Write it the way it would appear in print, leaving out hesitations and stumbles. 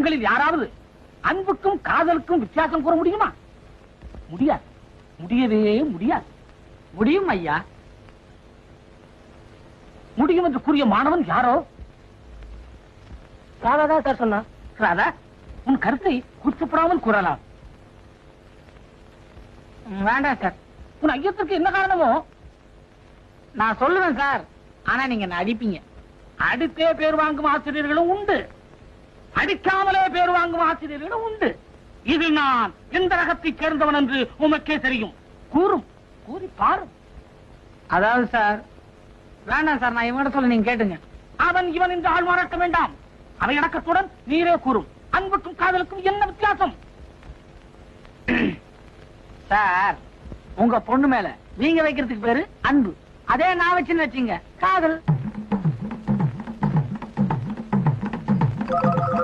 உங்களில் யாராவது அன்புக்கும் காதலுக்கும் வித்தியாசம் கூற முடியுமா? முடியாது, முடியவே முடியாது. முடியும் ஐயா. முடியும் என்று கூறிய மாணவன் யாரோ? ராதா சார் சொன்னா. ராதா, உன் கருத்தை கூச்சப்படாமல் கூறலாம். வேண்டாம் சார். உன் ஐயத்திற்கு என்ன காரணமோ? நான் சொல்லுவேன் சார், ஆனா நீங்க என்ன அடிப்பீங்க. அடித்தே பேர் வாங்கும் ஆசிரியர்களும் உண்டு, அடிக்காமலே பேர் வாங்கும் ஆசிரியர்களும் உண்டு. இது நான் எந்த ரகத்தைச் சேர்ந்தவன் என்று உமக்கே தெரியும். கூறும், கூறி பாரும். அதாவது சார், வேண்டாம் சார், நான் இவங்கிட்ட சொல்ல நீங்க கேட்டுங்க. அவன் இவன் என்று ஆள் மாறாட்ட வேண்டாம். அவை அடக்கத்துடன் நீரே கூறும். அன்புக்கும் காதலுக்கும் என்ன வித்தியாசம்? சார், உங்க பொண்ணு மேல நீங்க வைக்கிறதுக்கு பேரு அன்பு, அதே நான் வச்சுன்னு வச்சீங்க காதல்.